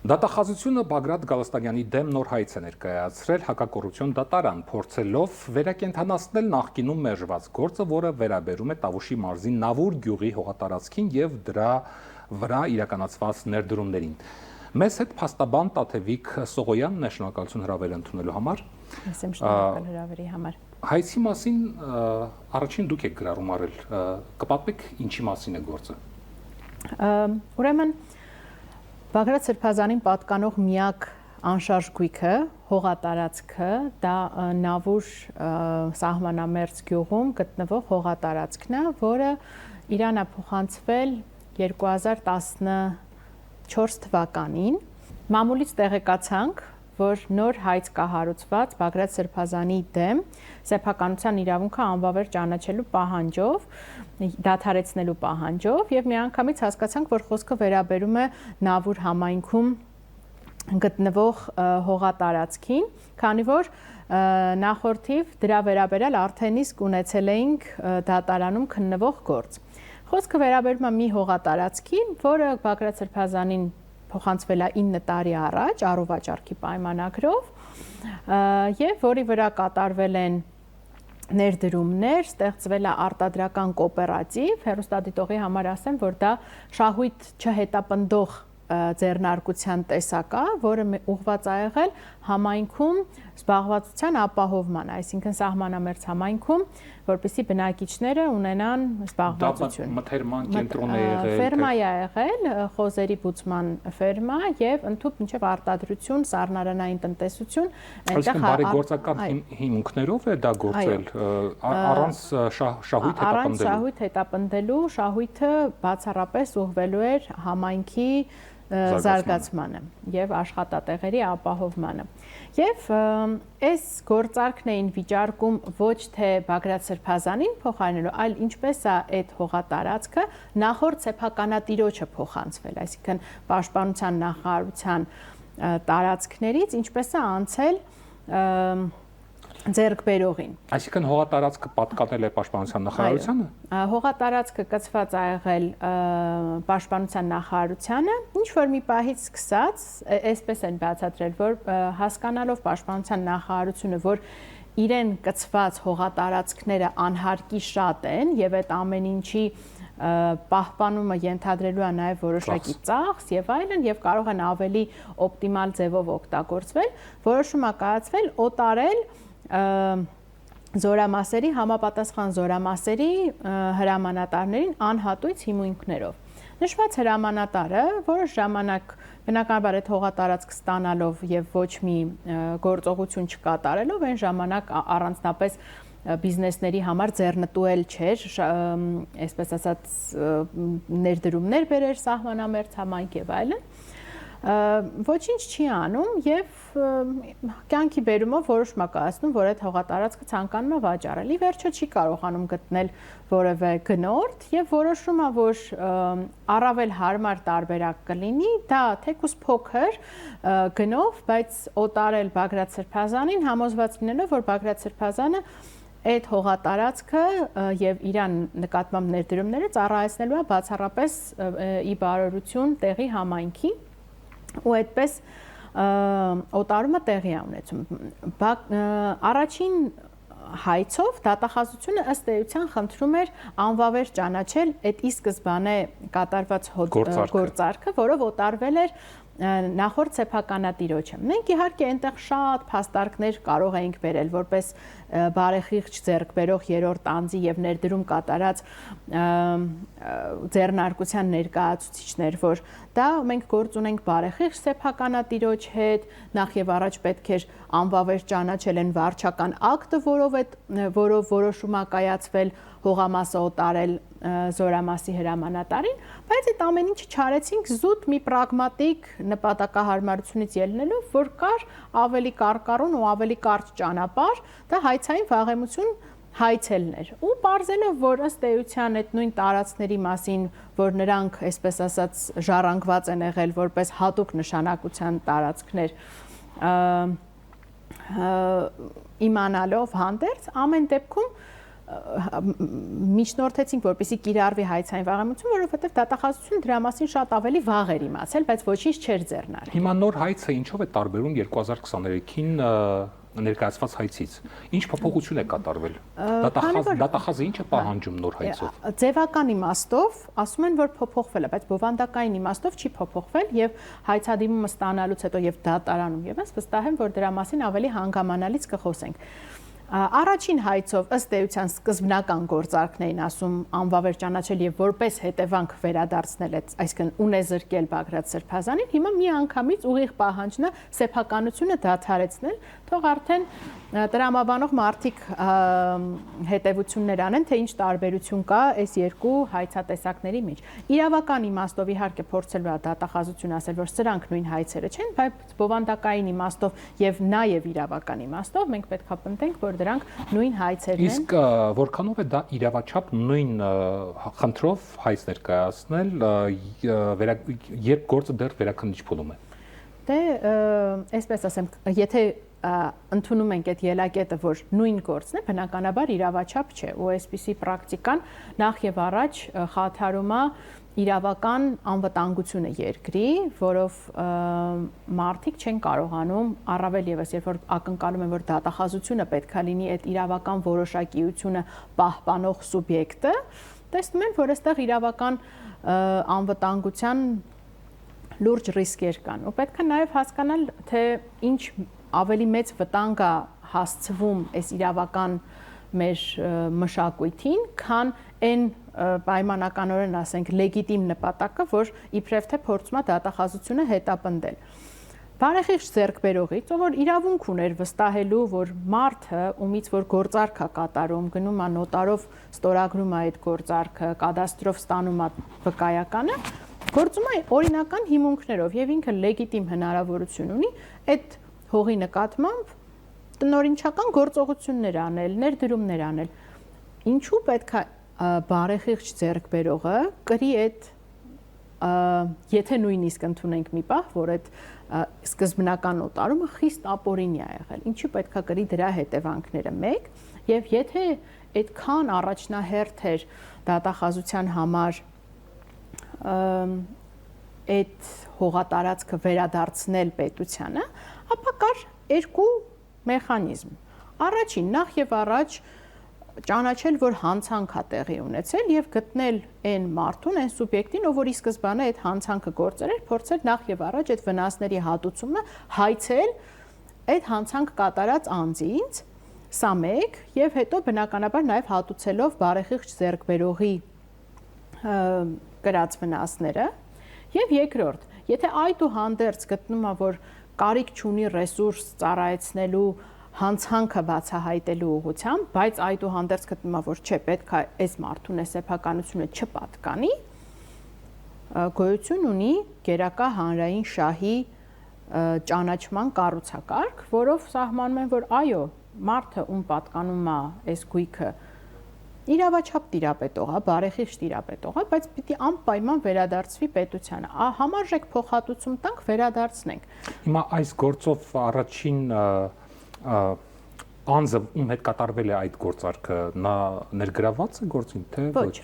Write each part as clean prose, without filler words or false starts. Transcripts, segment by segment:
Դատախազությունը Բագրատ Գալստանյանի դեմ նոր հայց է ներկայացրել հակակոռուպցիոն դատարան, փորձելով վերակենդանացնել նախկինում մերժված գործը, որը վերաբերում է Տավուշի մարզի Նավուր գյուղի հողատարածքին եւ դրա վրա իրականացված ներդրումներին։ Մեզ հետ փաստաբան Տաթևիկ Սողոյանն է, շնորհակալություն հրավերը ընդունելու համար։ Ես եմ շնորհակալ հրավերի համար։ Հայցի մասին առաջին դուք եք գրառում արել, կպատմեք ինչի մասին է գործը։ Ուրեմն Բագրատ Սրբազանին պատկանող միակ անշարժ գույքը, հողատարածքը, դա Նավուր սահմանամերձ գյուղում գտնվող հողատարածքն է, որը իրան է փոխանցվել 2014 թվականին։ Մամուլից տեղեկացանք, որ նոր հայց կա հարուցված Բագրատ Սրբազանի դեմ սեփականության իրավունքը անվավեր ճանաչելու պահանջով, դադարեցնելու պահանջով եւ միանգամից հասկացանք, որ խոսքը վերաբերում է Նավուր համայնքում գտնվող հողատարածքին, քանի որ նախորդիվ դրա վերաբերյալ արդեն իսկ ունեցել էինք դատարանում քննվող գործ։ Խոսքը վերաբերում է մի հողատարածքին, որը Բագրատ Սրբազանին փոխանցվել է 9 տարի առաջ առողջարքի պայմանագրով եւ որի վրա կատարվել են ներդրումներ, ստեղծվել է արտադրական կոոպերատիվ, հեռուստադիտողի համար ասեմ, որ դա շահույթ չհետապնդող ձեռնարկության տեսակ է, որը ուղղված է եղել համայնքում զբաղվածության ապահովման, այսինքն սահմանամերձ համայնքում, որպեսզի բնակիչները ունենան զբաղվածություն։ Դա մթերման կենտրոն է եղել, ֆերմա է եղել, խոզերի բուծման ֆերմա եւ ընդհանուր մինչեւ արտադրություն, սառնարանային տնտեսություն, այնտեղ բարեգործական հիմունքներով է դա գործել, առանց շահույթ հետապնդելու։ Առանց շահույթ հետապնդելու, շահույթը բացառապես ուղղվելու էր համայնքի զարգացմանը եւ աշխատատեղերի ապահովմանը։ Եվ այս գործարքն էին վիճարկում ոչ թե Բագրատ Սրբազանին փոխարինելու, այլ ինչպես է այդ հողատարածքը նախորդ սեփականատիրոջը փոխանցվել, այսինքն պաշտպանության նախարարության տարածքներից ինչպես է անցել ձեռքբերողին։ Այսինքն հողատարածքը պատկանել է պաշտպանության նախարարությանը։ Հողատարածքը կցված է եղել պաշտպանության նախարարությանը, ինչ որ մի պահից սկսած, այսպես են բացատրել, որ հասկանալով պաշտպանության նախարարությունը, որ իրեն կցված հողատարածքները անհարկի շատ են եւ այդ ամեն ինչի պահպանումը ենթադրելու է նաև որոշակի ծախս եւ այլն եւ կարող են ավելի օպտիմալ ձևով օգտագործվել, որոշում է կայացվել օտարել զորամասերի, համապատասխան զորամասերի հրամանատարներին անհատույց հիմունքներով։ Նշված հրամանատարը որոշ ժամանակ բնականաբար այդ հողատարածք ստանալով եւ ոչ մի գործողություն չկատարելով այն ժամանակ առանձնապես բիզնեսների համար ձեռնտուել չէր, այսպես ասած ներդրումներ բերեր սահմանամերձ համայնք եւ այլն։ Ոչինչ չի անում եւ կյանքի բերումով որոշում է կայացնում, որ այդ հողատարածքը ցանկանում է վաճառել։ Ի վերջո չի կարողանում գտնել որևէ գնորդ եւ որոշում է, որ առավել հարմար տարբերակ կլինի դա թեկուզ փոքր գնով, բայց օտարել Բագրատ Սրբազանին, համոզված լինելով, որ Բագրատ Սրբազանը այդ հողատարածքը եւ իրան նկատմամբ ներդրումները ծառայեցնելու է բացառապես ի բարօրություն տեղի համայնքի ու այդպես օտարումը տեղի է ունեցում։ Առաջին հայցով դատախազությունը ըստ էության խնդրում էր անվավեր ճանաչել այդ ի սկզբանե կատարված գործարքը, որով օտարվել էր նախորդ սեփականատիրոջը։ Մենք իհարկե այնտեղ շատ փաստարկներ կարող էինք բերել, որպես բարեխիղճ ձեռքբերող երրորդ անձի եւ ներդրում կատարած ձեռնարկության ներկայացուցիչներ, որ դա մենք գործ ունենք բարեխիղճ սեփականատիրոջ հետ, նախ եւ առաջ պետք էր անվավեր ճանաչել են վարչական ակտը, որով որոշում է կայացվել հողամասը օտարել զորամասի հրամանատարին, բայց այդ ամեն ինչը չարեցինք զուտ մի պրագմատիկ նպատակահարմարությունից ելնելով, որ կար ավելի կարկառուն ու ավելի կարճ ճանապարհ, դա հայցային վաղեմություն հայցելներ ու պարզելով, որ ըստ էության այդ նույն տարածքների մասին, որ նրանք, այսպես ասած, ժառանգված են եղել որպես հատուկ նշանակության տարածքներ, իմանալով հանդերձ ամեն դեպքում միջնորդեցինք, որպեսզի կիրառվի հայցային վաղեմություն, որովհետև դատախազությունը դրա մասին շատ ավելի վաղ էր իմացել, բայց ոչինչ չէր ձեռնարկել։ Հիմա նոր հայցը ինչով է տարբերում 2023-ին ներկայացված հայցից։ Ինչ փոփոխություն է կատարվել։ Դատախազը ինչ է պահանջում նոր հայցով։ Ձևական իմաստով ասում են, որ փոփոխվել է, բայց բովանդակային իմաստով չի փոփոխվել եւ հայցադիմումը ստանալուց հետո եւ դատարանում եւս վստահ եմ, որ դրա մասին ավելի հանգամանալից կխոսենք։ Առաջին հայցով ըստ էության սկզբնական գործարքն էին ասում անվավեր ճանաչել եւ որպես հետևանք վերադարձնել այդ, այսինքն ունեզրկել Բագրատ Սրբազանին, հիմա մի անգամից ուղիղ պահանջն է սեփականությունը դադարեցնել, թող արդեն տրամաբանող մարդիկ հետևություններ անեն, թե ինչ տարբերություն կա այս երկու հայցատեսակների մեջ։ Իրավական իմաստով իհարկե փորձելու է դատախազությունը ասել, որ սրանք նույն հայցերը չեն, բայց բովանդակային իմաստով եւ նաեւ իրավական իմաստով մենք պետք է պնդենք, որ դրանք նույն հայցերն են։ Իսկ որքանով է դա իրավաչափ նույն խնդրով հայց ներկայացնել, երբ գործը դեռ վերաքննիչ փուլում է։ Դե, այսպես ասեմ, եթե ընդունում ենք այդ ելակետը, որ նույն գործն է, բնականաբար իրավաչափ չէ, ու այսպիսի պրակտիկան նախ եւ առաջ խաթարում է իրավական անվտանգությունը երկրի, որով մարդիկ չեն կարողանում, առավել եւս երբ որ ակնկալում են, որ դատախազությունը պետքա լինի այդ իրավական որոշակիությունը պահպանող սուբյեկտը, տեսնում են, որ այստեղ իրավական անվտանգության լուրջ ռիսկեր կան։ Ու պետք է նաեւ հասկանալ, թե ինչ ավելի մեծ վտանգ է հասցվում այս իրավական մեր մշակույթին, քան այն պայմանականորեն ասենք լեգիտիմ նպատակը, որ իբրև թե փորձում է դատախազությունը հետապնդել։ Բարեխիղճ ձեռքբերողից, ով որ իրավունք ուներ վստահելու, որ մարդը, ումից որ գործարք է կատարում, գնում է նոտարով ստորագրում է այդ գործարքը, կադաստրով ստանում է վկայականը, գործում է օրինական հիմունքներով եւ ինքը լեգիտիմ հնարավորություն ունի այդ հողի նկատմամբ տնօրինչական գործողություններ անել, ներդրումներ անել։ Ինչու պետք է բարեխիղճ ձեռքբերողը կրի այդ, եթե նույնիսկ ընդունենք մի պահ, որ այդ սկզբնական նոտարումը խիստ ապօրինի է եղել։ Ինչու պետք է կրի դրա հետևանքները մեկ, եւ եթե այդքան առաջնահերթ էր դատախազության համար այդ հողատարածքը վերադարձնել պետությանը, ապա կար երկու մեխանիզմ։ Առաջին, նախ եւ առաջ ճանաչել, որ հանցանք է տեղի ունեցել եւ գտնել այն մարդուն, այն սուբյեկտին, ով որ ի սկզբանե այդ հանցանքը գործել էր, փորձել նախ եւ առաջ այդ վնասների հատուցումը հայցել այդ հանցանք կատարած անձինց, սա մեկ, եւ հետո բնականաբար նաեւ հատուցելով բարեխիղճ ձեռքբերողի կրած վնասները, եւ երկրորդ, եթե այդուհանդերձ գտնում է, որ կարիք չունի ռեսուրս ծառայեցնելու հանցանքը բացահայտելու ուղղությամբ, բայց այդուհանդերձ գտնում է, որ չէ, պետք է այս մարդուն սեփականությունը չպատկանի, գոյություն ունի գերակա հանրային շահի ճանաչման կառուցակարգ, որով սահմանում են, որ այո, մարդը ում պատկանում է այս գույքը իրավաչափ տիրապետող է, բարեխիղճ տիրապետող է, բայց պիտի անպայման վերադարձվի պետությանը։ Համարժեք փոխհատուցում տանք, վերադարձնենք։ Հիմա այս գործով առաջին անձը ում հետ կատարվել է այդ գործարքը, նա ներգրաված է գործին, թե ոչ։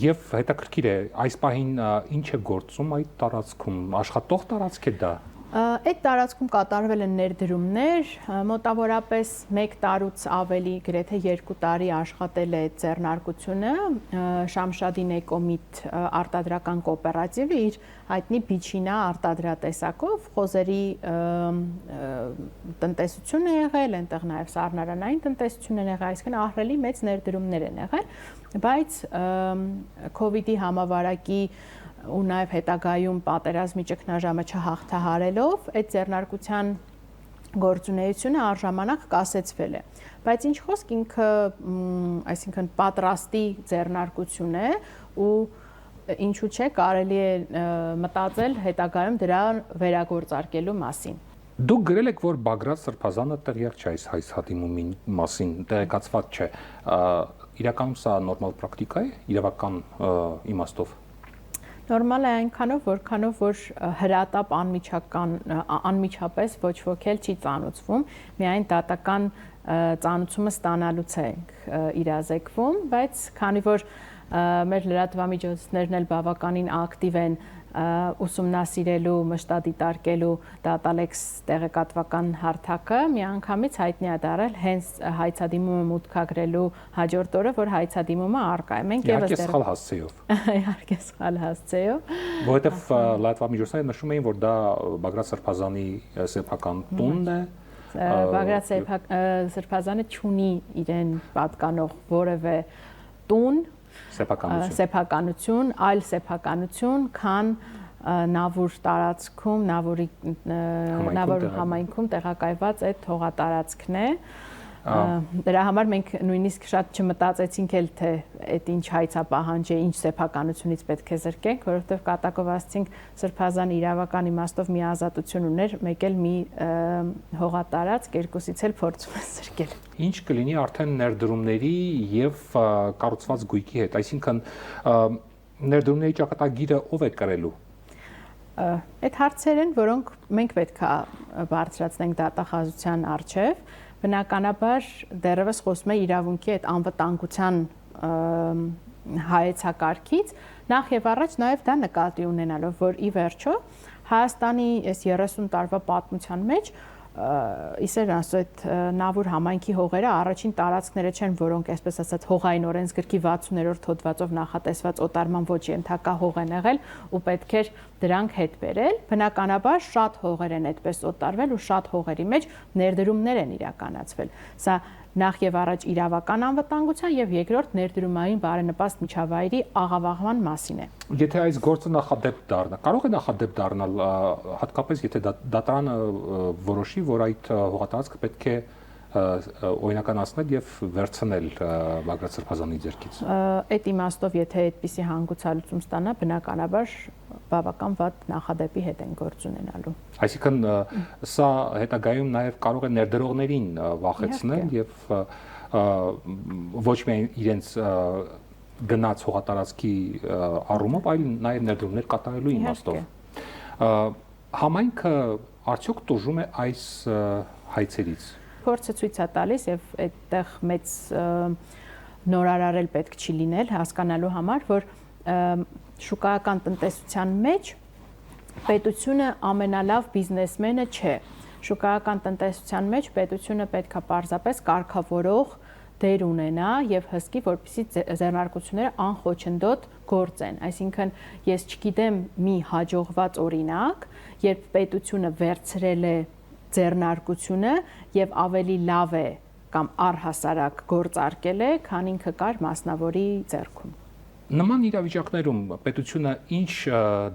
Եվ հետաքրքիր է, այս պահին ինչ է գործում այդ տարածքում, աշխատող տարածք է դա։ Այդ տարածքում կատարվել են ներդրումներ, մոտավորապես 1 տարուց ավելի, գրեթե 2 տարի աշխատել է ձեռնարկությունը, Շամշադին Էկոմիտ արտադրական կոոպերատիվը իր հայտնի Բիչինա արտադրատեսակով խոզերի տնտեսություն է եղել, այնտեղ նաև սառնարանային տնտեսություն է եղել, այսինքն ահռելի մեծ ներդրումներ են եղել, բայց COVID-ի համավարակի ու նաև հետագայում պատերազմի ճգնաժամը չհաղթահարելով այդ ձեռնարկության գործունեությունը առժամանակ կասեցվել է, բայց ինչ խոսք ինքը, այսինքն պատրաստի ձեռնարկություն է ու ինչու՞ չէ կարելի է մտածել հետագայում դրա վերագործարկելու մասին։ Դուք գրել եք, որ Բագրատ Սրբազանը տեղյակ չէ այս հայցհատիմումի մասին, տեղեկացված չէ։ Իրականում սա նորմալ պրակտիկա է իրավական իմաստով։ Նորմալ է այնքանով, որքանով որ հրատապ անմիջապես ոչ ոք էլ չի ծանուցվում, միայն դատական ծանուցումը ստանալուց ենք իրազեկվում, բայց քանի որ մեր լրատվամիջոցներն էլ բավականին ակտիվ են ուսումնասիրելու, մշտադիտարկելու Dataalex տեղեկատվական հարթակը, միանգամից հայտնի է դարել հենց հայցադիմումը մուտքագրելու հաջորդ օրը, որ հայցադիմումը առկա է։ Մենք եւս սխալ հասցեով։ Իհարկե սխալ հասցեով։ Որովհետև լրատվամիջոցները նշում էին, որ դա Բագրատ Սրբազանի սեփական տունն է։ Բագրատ Սրբազանը չունի իրեն պատկանող որևէ տուն, սեփականություն, այլ սեփականություն, քան Նավուր տարածքում, Նավուր համայնքում տեղակայված այդ հողատարածքն է։ Դրա համար մենք նույնիսկ շատ չմտածեցինք էլ թե այդ ինչ հայցապահանջ է, ինչ սեփականությունից պետք է զրկենք, որովհետև կատակով ասցինք Սրբազանը իրավական իմաստով մի ազատություն ուներ, մեկ էլ մի հողատարածք, երկուսից էլ փորձում են զրկել։ Ինչ կլինի արդեն ներդրումների եւ կառուցված գույքի հետ, այսինքն ներդրումների ճակատագիրը ով է կրելու։ Այդ հարցեր են, որոնք մենք պետք է բարձրացնենք դատախազության առջև։ Բնականաբար դեռևս խոսում է իրավունքի այդ անվտանգության հայեցակարգից, նախ եւ առաջ նաեւ դա նկատի ունենալով, որ ի վերջո Հայաստանի այս 30 տարվա պատմության մեջ իսեր ասո այդ Նավուր համայնքի հողերը առաջին տարածքները չեն, որոնք այսպես ասած հողային օրենսգրքի 60-րդ հոդվածով նախատեսված օտարման ոչ ենթակա հող են եղել ու պետք էր դրանք հետ բերել։ Բնականաբար շատ հողեր են այդպես օտարվել ու շատ հողերի մեջ ներդրումներ են իրականացվել։ Սա նախ եւ առաջ իրավական անվտանգության եւ երկրորդ ներդրումային բարենպաստ միջավայրի աղավաղման մասին է։ Եթե այս գործը նախադեպ դառնա, կարող է նախադեպ դառնալ հատկապես եթե դատարանը որոշի, որ այդ հողատարածքը պետք է օրինականացնել եւ վերցնել Բագրատ Սրբազանի ձեռքից։ Այդ իմաստով, եթե այդպիսի հանգուցալուծում ստանա, բնականաբար բավական վատ նախադեպի հետ են գործ ունենալու։ Այսինքն սա հետագայում նաեւ կարող է ներդրողներին վախեցնել եւ ոչ միայն իրենց գնաց հողատարածքի առումով, այլ նաեւ ներդրումներ կատարելու իմաստով։ Համայնքը արդյոք տուժում է այս հայցերից։ Փորձը ցույց է տալիս եւ այդտեղ մեծ նորարարել պետք չի լինել հասկանալու համար, որ շուկայական տնտեսության մեջ պետությունը ամենալավ բիզնեսմենը չէ։ Շուկայական տնտեսության մեջ պետությունը պետք է պարզապես կարգավորող դեր ունենա եւ հսկի, որպեսզի ձեռնարկությունները անխոչնդոտ գործեն։ Այսինքն ես չգիտեմ մի հաջողված օրինակ, երբ պետությունը վերցրել է ձեռնարկությունը եւ ավելի լավ է կամ առհասարակ գործարկել է, քան ինքը կար մասնավորի ձեռքում։ Նման իրավիճակներում պետությունը ինչ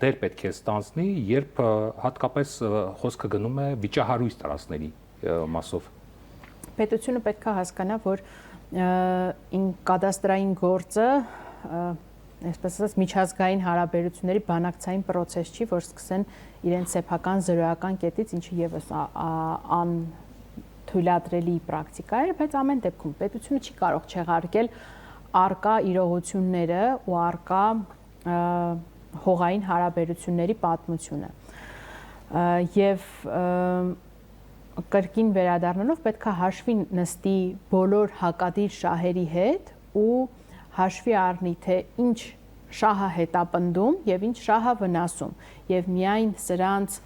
դեր պետք է ստանձնի, երբ հատկապես խոսքը գնում է վիճահարույց տարածքների մասով։ Պետությունը պետք է հասկանա, որ կադաստրային գործը այսպես ասած միջազգային հարաբերությունների բանակցային process չի, որ սկսեն իրենց սեփական զրոյական կետից, ինչը եւս թույլատրելի պրակտիկա է, բայց ամեն դեպքում պետությունը չի կարող չեղարկել արկա իրողությունները ու արկա հողային հարաբերությունների պատմությունը։ Եվ կրկին վերադառնալով պետք է հաշվի նստի բոլոր հակադիր շահերի հետ ու հաշվի առնի, թե ինչ շահը հետապնդում եւ ինչ շահը վնասում եւ միայն սրանց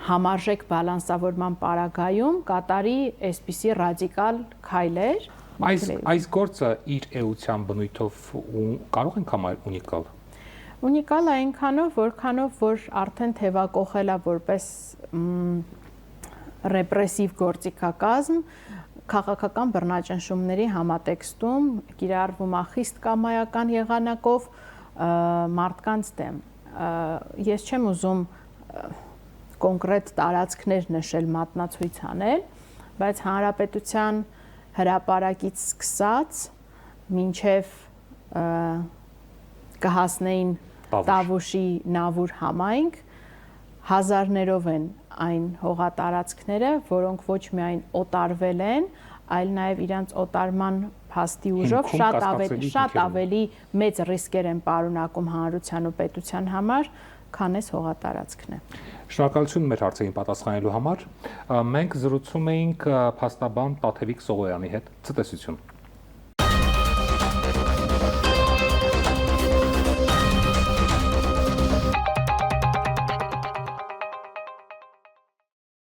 համարժեք բալանսավորման պարագայում կատարի այսպիսի ռադիկալ քայլեր։ Այս գործը իր էության բնույթով կարող ենք համարել ունիկալ։ Ունիկալ է այնքանով, որքանով որ արդեն թևակողել է որպես ռեպրեսիվ գործիքակազմ, քաղաքական բռնաճնշումների համատեքստում կիրառվում է խիստ կամայական եղանակով մարդկանց դեմ։ Ես չեմ ուզում կոնկրետ տարածքներ նշել, մատնացույց անել, բայց հանրապետության հրապարակից սկսած մինչև կհասնեին Տավուշի Նավուր համայնք հազարներով են այն հողատարածքները, որոնք ոչ միայն օտարվել են, այլ նաև իրանց օտարման փաստի ուժով Հիմքում կասկածելի շատ հիմքեր ավելի մեծ ռիսկեր են պարունակում հանրության ու պետության համար, քան այս հողատարածքն է։ Շնորհակալություն մեր հարցերին պատասխանելու համար։ Մենք զրուցում էինք փաստաբան Տաթևիկ Սողոյանի հետ։ Ցտեսություն։